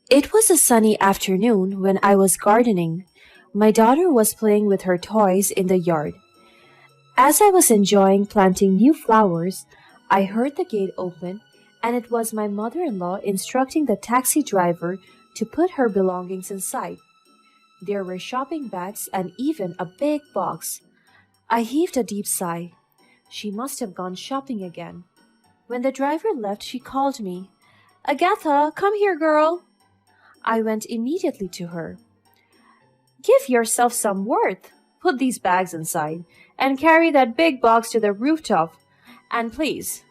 It was a sunny afternoon when I was gardening. My daughter was playing with her toys in the yard. As I was enjoying planting new flowers, I heard the gate open, and it was my mother in law instructing the taxi driver to put her belongings inside. There were shopping bags and even a big box. I heaved a deep sigh. She must have gone shopping again. When the driver left, she called me. Agatha, come here, girl. I went immediately to her. Give yourself some worth. Put these bags inside and carry that big box to the rooftop. And please,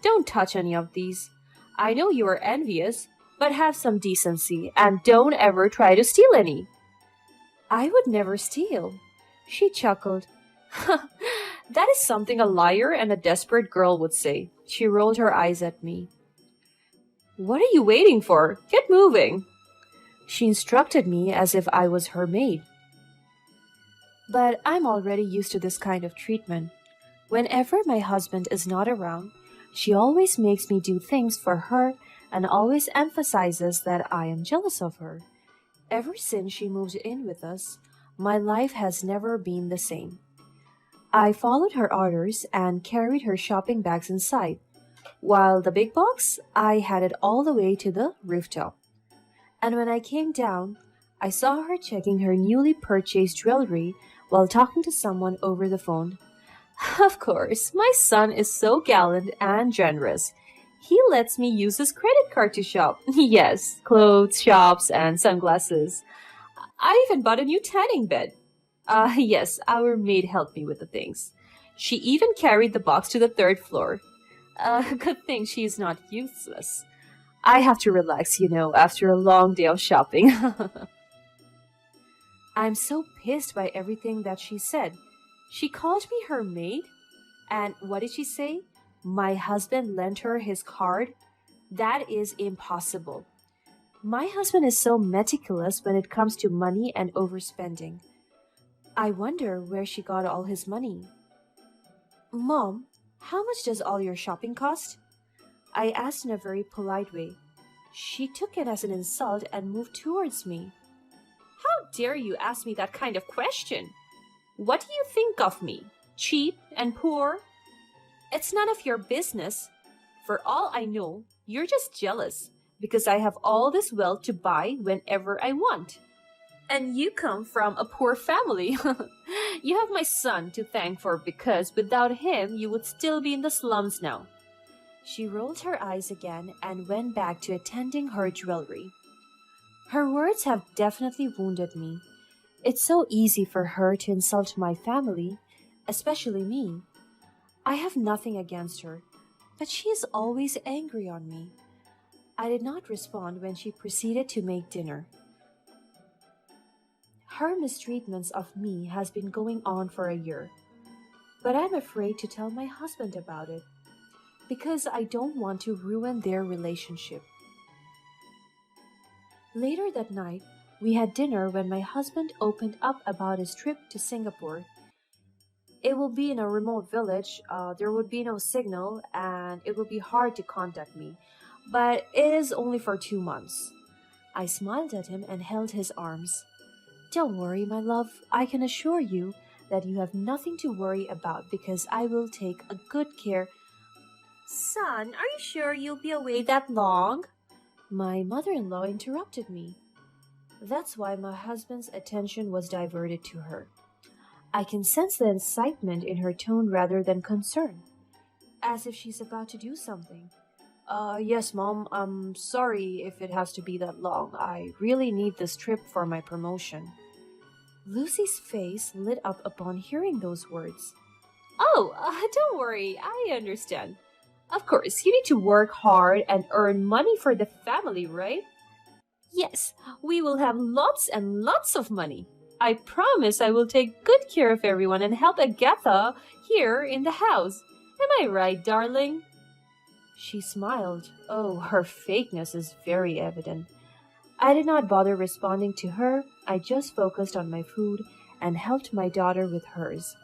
don't touch any of these. I know you are envious, but have some decency and don't ever try to steal any. I would never steal. She chuckled. That is something a liar and a desperate girl would say. She rolled her eyes at me. What are you waiting for? Get moving. She instructed me as if I was her maid. But I'm already used to this kind of treatment. Whenever my husband is not around, she always makes me do things for her and always emphasizes that I am jealous of her. Ever since she moved in with us, my life has never been the same. I followed her orders and carried her shopping bags inside, while the big box, I had it all the way to the rooftop. And when I came down, I saw her checking her newly purchased jewelry while talking to someone over the phone. Of course, my son is so gallant and generous. He lets me use his credit card to shop. Yes, clothes, shops, and sunglasses. I even bought a new tanning bed. Yes, our maid helped me with the things. She even carried the box to the third floor. Good thing she is not useless. I have to relax, after a long day of shopping. I'm so pissed by everything that she said. She called me her maid? And what did she say? My husband lent her his card? That is impossible. My husband is so meticulous when it comes to money and overspending. I wonder where she got all his money. Mom, how much does all your shopping cost? I asked in a very polite way. She took it as an insult and moved towards me. How dare you ask me that kind of question? What do you think of me? Cheap and poor? It's none of your business. For all I know, you're just jealous because I have all this wealth to buy whenever I want. And you come from a poor family. You have my son to thank for because without him, you would still be in the slums now. She rolled her eyes again and went back to attending her jewelry. Her words have definitely wounded me. It's so easy for her to insult my family, especially me. I have nothing against her, but she is always angry on me. I did not respond when she proceeded to make dinner. Her mistreatments of me has been going on for a year, but I'm afraid to tell my husband about it because I don't want to ruin their relationship. Later that night, we had dinner when my husband opened up about his trip to Singapore. It will be in a remote village, there would be no signal, and it would be hard to contact me, but it is only for 2 months. I smiled at him and held his arms. Don't worry, my love, I can assure you that you have nothing to worry about because I will take a good care. Son, are you sure you'll be away that long? My mother in law interrupted me. That's why my husband's attention was diverted to her. I can sense the excitement in her tone rather than concern, as if she's about to do something. Yes, Mom, I'm sorry if it has to be that long. I really need this trip for my promotion. Lucy's face lit up upon hearing those words. Oh, don't worry, I understand. Of course, you need to work hard and earn money for the family, right? Yes, we will have lots and lots of money. I promise I will take good care of everyone and help Agatha here in the house. Am I right, darling? She smiled. Oh, her fakeness is very evident. I did not bother responding to her. I just focused on my food and helped my daughter with hers.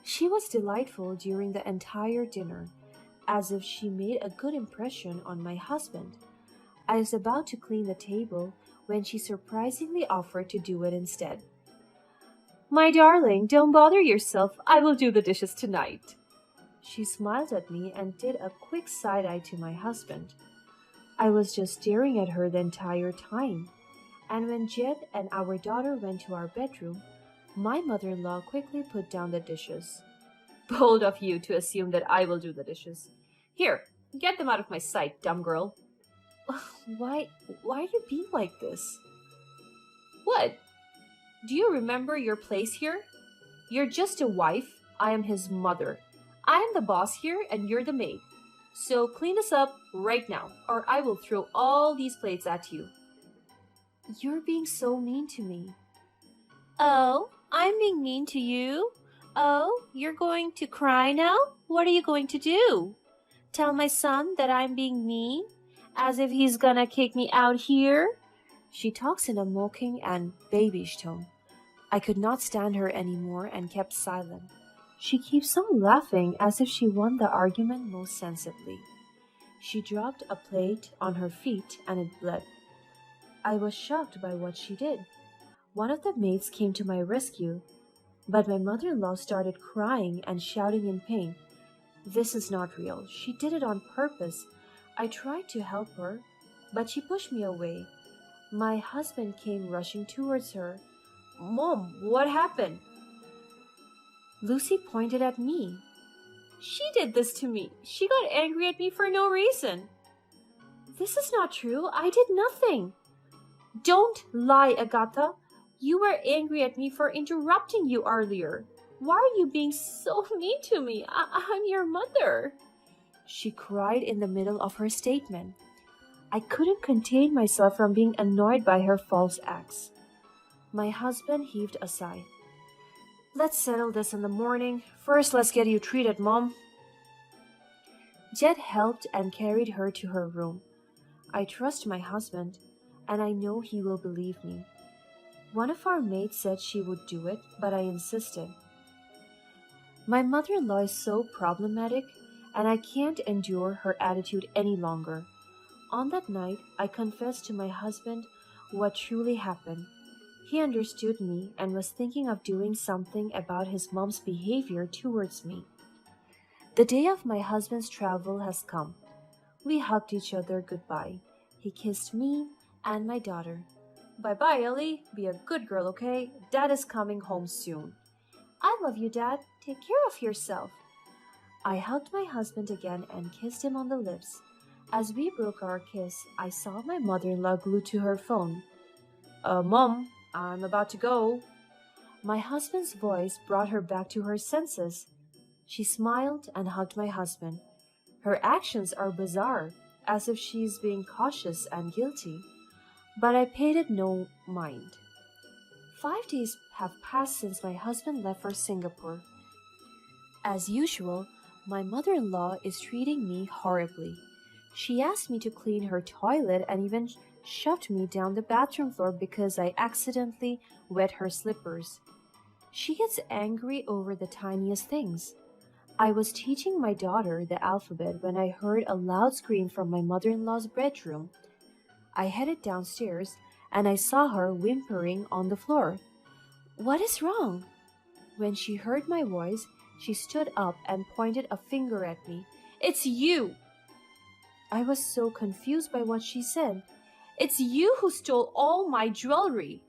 She was delightful during the entire dinner, as if she made a good impression on my husband. I was about to clean the table when she surprisingly offered to do it instead. My darling, don't bother yourself. I will do the dishes tonight. She smiled at me and did a quick side eye to my husband. I was just staring at her the entire time. And when Jed and our daughter went to our bedroom, my mother in law quickly put down the dishes. Bold of you to assume that I will do the dishes. Here, get them out of my sight, dumb girl. Why are you being like this? What? Do you remember your place here? You're just a wife. I am his mother. I am the boss here and you're the maid. So clean this up right now, or I will throw all these plates at you. You're being so mean to me. Oh, I'm being mean to you? Oh, you're going to cry now? What are you going to do? Tell my son that I'm being mean? As if he's gonna kick me out here? She talks in a mocking and babyish tone. I could not stand her anymore and kept silent. She keeps on laughing as if she won the argument most sensibly. She dropped a plate on her feet and it bled. I was shocked by what she did. One of the maids came to my rescue, but my mother-in-law started crying and shouting in pain. This is not real. She did it on purpose. I tried to help her, but she pushed me away. My husband came rushing towards her. Mom, what happened? Lucy pointed at me. She did this to me. She got angry at me for no reason. This is not true. I did nothing. Don't lie, Agatha. You were angry at me for interrupting you earlier. Why are you being so mean to me? I'm your mother. She cried in the middle of her statement. I couldn't contain myself from being annoyed by her false acts. My husband heaved a sigh. Let's settle this in the morning. First, let's get you treated, Mom. Jed helped and carried her to her room. I trust my husband, and I know he will believe me. One of our maids said she would do it, but I insisted. My mother-in-law is so problematic, and I can't endure her attitude any longer. On that night, I confessed to my husband what truly happened. He understood me and was thinking of doing something about his mom's behavior towards me. The day of my husband's travel has come. We hugged each other goodbye. He kissed me and my daughter. Bye-bye, Ellie. Be a good girl, okay? Dad is coming home soon. I love you, Dad. Take care of yourself. I hugged my husband again and kissed him on the lips. As we broke our kiss, I saw my mother-in-law glued to her phone. Mom, I'm about to go. My husband's voice brought her back to her senses. She smiled and hugged my husband. Her actions are bizarre, as if she's being cautious and guilty, but I paid it no mind. 5 days have passed since my husband left for Singapore. As usual, my mother-in-law is treating me horribly. She asked me to clean her toilet and even shoved me down the bathroom floor because I accidentally wet her slippers. She gets angry over the tiniest things. I was teaching my daughter the alphabet when I heard a loud scream from my mother-in-law's bedroom. I headed downstairs and I saw her whimpering on the floor. What is wrong? When she heard my voice, she stood up and pointed a finger at me. It's you! I was so confused by what she said. It's you who stole all my jewelry.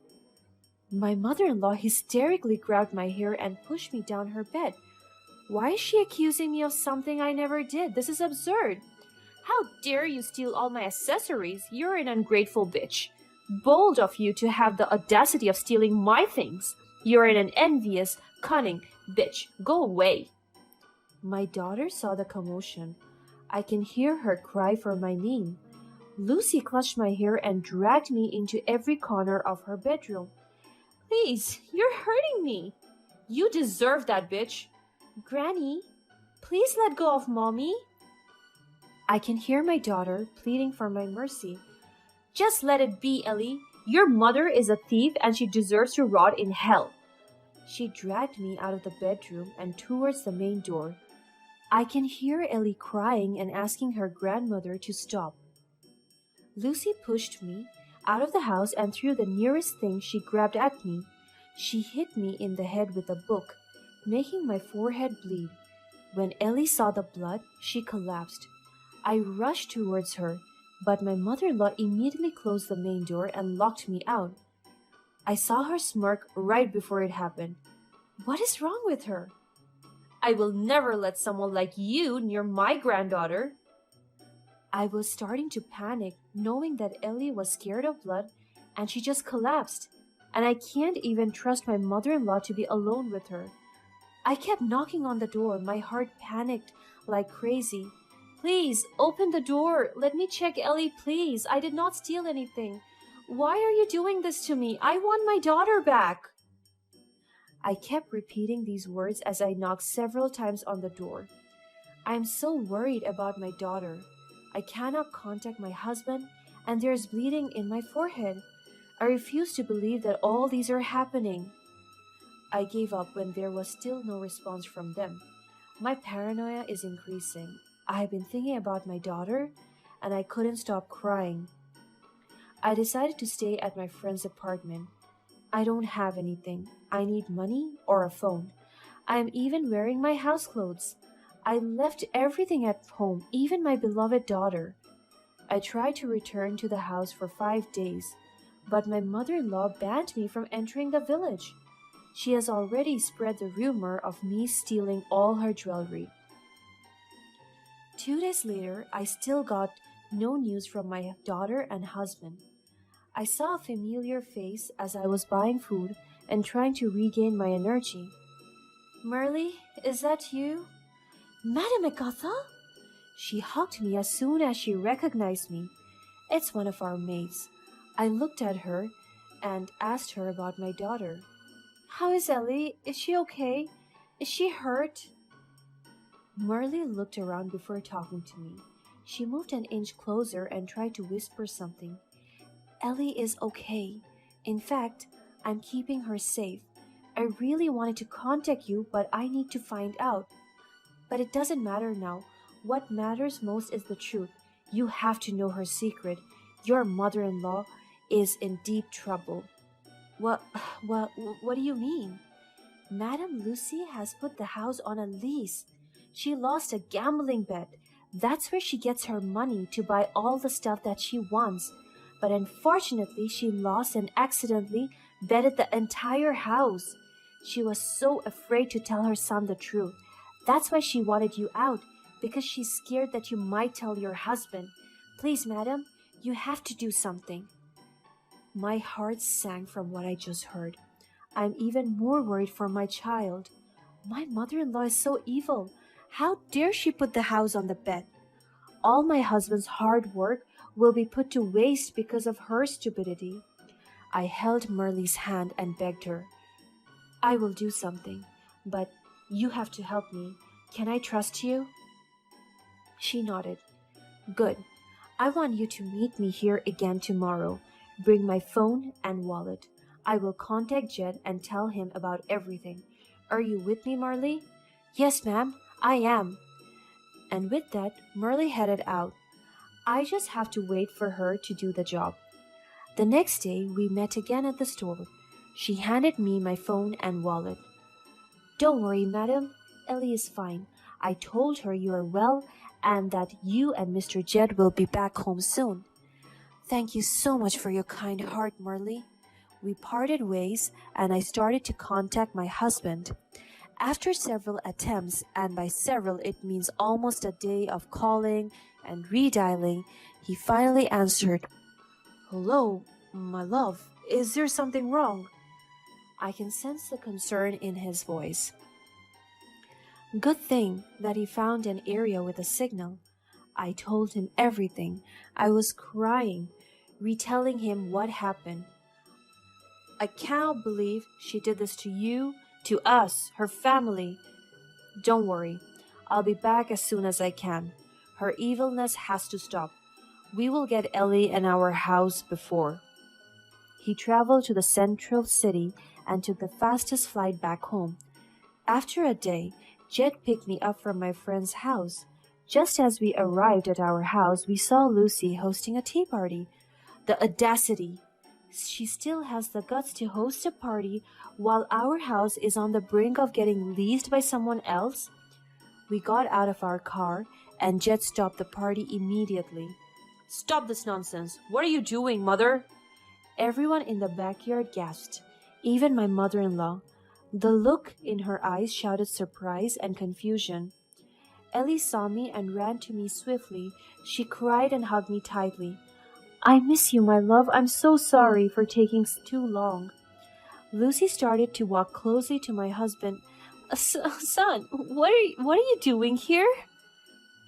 My mother-in-law hysterically grabbed my hair and pushed me down her bed. Why is she accusing me of something I never did? This is absurd. How dare you steal all my accessories? You're an ungrateful bitch. Bold of you to have the audacity of stealing my things. You're an envious, cunning bitch. Go away. My daughter saw the commotion. I can hear her cry for my name. Lucy clutched my hair and dragged me into every corner of her bedroom. Please, you're hurting me. You deserve that, bitch. Granny, please let go of Mommy. I can hear my daughter pleading for my mercy. Just let it be, Ellie. Your mother is a thief and she deserves to rot in hell. She dragged me out of the bedroom and towards the main door. I can hear Ellie crying and asking her grandmother to stop. Lucy pushed me out of the house and threw the nearest thing she grabbed at me. She hit me in the head with a book, making my forehead bleed. When Ellie saw the blood, she collapsed. I rushed towards her, but my mother-in-law immediately closed the main door and locked me out. I saw her smirk right before it happened. What is wrong with her? I will never let someone like you near my granddaughter. I was starting to panic, knowing that Ellie was scared of blood and she just collapsed. And I can't even trust my mother-in-law to be alone with her. I kept knocking on the door, my heart panicked like crazy. Please, open the door. Let me check Ellie, please. I did not steal anything. Why are you doing this to me? I want my daughter back. I kept repeating these words as I knocked several times on the door. I am so worried about my daughter. I cannot contact my husband, and there is bleeding in my forehead. I refuse to believe that all these are happening. I gave up when there was still no response from them. My paranoia is increasing. I have been thinking about my daughter, and I couldn't stop crying. I decided to stay at my friend's apartment. I don't have anything. I need money or a phone. I am even wearing my house clothes. I left everything at home, even my beloved daughter. I tried to return to the house for 5 days, but my mother-in-law banned me from entering the village. She has already spread the rumor of me stealing all her jewelry. 2 days later, I still got no news from my daughter and husband. I saw a familiar face as I was buying food and trying to regain my energy. Merle, is that you? Madam Agatha? She hugged me as soon as she recognized me. It's one of our maids. I looked at her and asked her about my daughter. How is Ellie? Is she okay? Is she hurt? Merle looked around before talking to me. She moved an inch closer and tried to whisper something. Ellie is okay. In fact, I'm keeping her safe. I really wanted to contact you, but I need to find out. But it doesn't matter now. What matters most is the truth. You have to know her secret. Your mother-in-law is in deep trouble. What do you mean? Madame Lucy has put the house on a lease. She lost a gambling bet. That's where she gets her money to buy all the stuff that she wants. But unfortunately, she lost and accidentally betted the entire house. She was so afraid to tell her son the truth. That's why she wanted you out, because she's scared that you might tell your husband. Please, madam, you have to do something. My heart sank from what I just heard. I'm even more worried for my child. My mother-in-law is so evil. How dare she put the house on the bet? All my husband's hard work will be put to waste because of her stupidity. I held Merle's hand and begged her. I will do something, but you have to help me. Can I trust you? She nodded. Good. I want you to meet me here again tomorrow. Bring my phone and wallet. I will contact Jed and tell him about everything. Are you with me, Marley? Yes, ma'am, I am. And with that, Merle headed out. I just have to wait for her to do the job. The next day, we met again at the store. She handed me my phone and wallet. Don't worry, madam. Ellie is fine. I told her you are well and that you and Mr. Jed will be back home soon. Thank you so much for your kind heart, Merle. We parted ways and I started to contact my husband. After several attempts, and by several it means almost a day of calling and redialing, he finally answered. Hello, my love. Is there something wrong? I can sense the concern in his voice. Good thing that he found an area with a signal. I told him everything. I was crying, retelling him what happened. I cannot believe she did this to you, to us, her family. Don't worry. I'll be back as soon as I can. Her evilness has to stop. We will get Ellie and our house before. He traveled to the central city and took the fastest flight back home. After a day, Jed picked me up from my friend's house. Just as we arrived at our house, we saw Lucy hosting a tea party. The audacity! She still has the guts to host a party while our house is on the brink of getting leased by someone else. We got out of our car and Jet stopped the party immediately. "Stop this nonsense! What are you doing, Mother?" Everyone in the backyard gasped, even my mother-in-law. The look in her eyes shouted surprise and confusion. Ellie saw me and ran to me swiftly. She cried and hugged me tightly. "I miss you, my love. I'm so sorry for taking too long." Lucy started to walk closely to my husband. Son, what are you doing here?"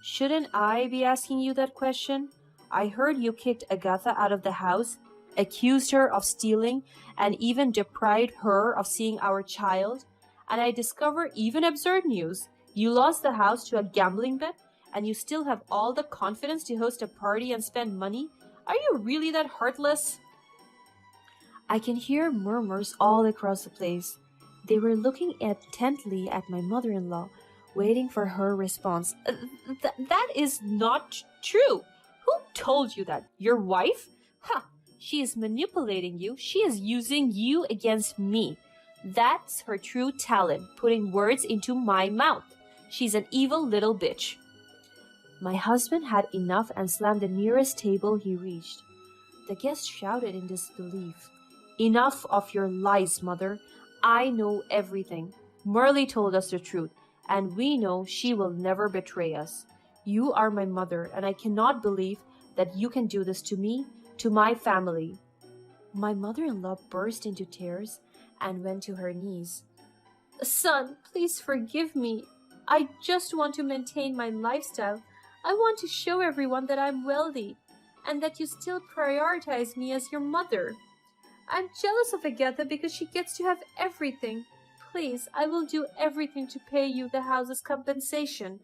"Shouldn't I be asking you that question? I heard you kicked Agatha out of the house, accused her of stealing, and even deprived her of seeing our child. And I discover even absurd news. You lost the house to a gambling bet, and you still have all the confidence to host a party and spend money? Are you really that heartless?" I can hear murmurs all across the place. They were looking intently at my mother-in-law, waiting for her response. That is not true. Who told you that? Your wife? Ha! She is manipulating you. She is using you against me. That's her true talent, putting words into my mouth. She's an evil little bitch." My husband had enough and slammed the nearest table he reached. The guests shouted in disbelief. "Enough of your lies, Mother. I know everything. Merle told us the truth, and we know she will never betray us. You are my mother, and I cannot believe that you can do this to me, to my family." My mother-in-law burst into tears and went to her knees. "Son, please forgive me. I just want to maintain my lifestyle. I want to show everyone that I'm wealthy and that you still prioritize me as your mother. I'm jealous of Agatha because she gets to have everything. Please, I will do everything to pay you the house's compensation."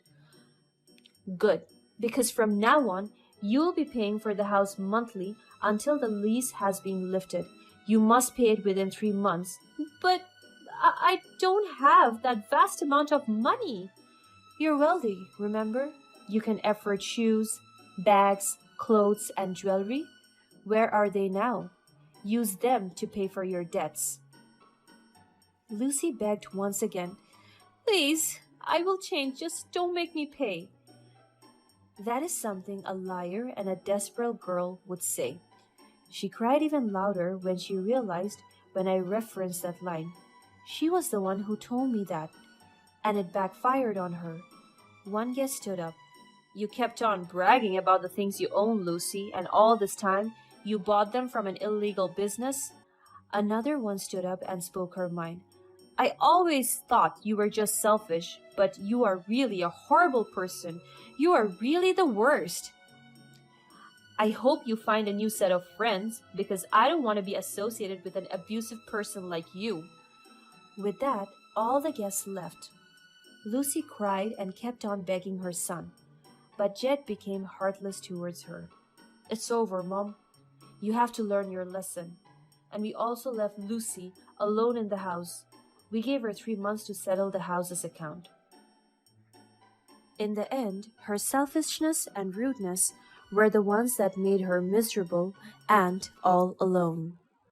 "Good, because from now on, you will be paying for the house monthly until the lease has been lifted. You must pay it within 3 months." "But I don't have that vast amount of money." "You're wealthy, remember? You can afford shoes, bags, clothes, and jewelry. Where are they now? Use them to pay for your debts." Lucy begged once again. "Please, I will change. Just don't make me pay." That is something a liar and a desperate girl would say. She cried even louder when she realized when I referenced that line. She was the one who told me that, and it backfired on her. One guest stood up. "You kept on bragging about the things you own, Lucy, and all this time you bought them from an illegal business." Another one stood up and spoke her mind. "I always thought you were just selfish, but you are really a horrible person. You are really the worst. I hope you find a new set of friends, because I don't want to be associated with an abusive person like you." With that, all the guests left. Lucy cried and kept on begging her son, but Jed became heartless towards her. "It's over, Mom. You have to learn your lesson." And we also left Lucy alone in the house. We gave her 3 months to settle the house's account. In the end, her selfishness and rudeness were the ones that made her miserable and all alone.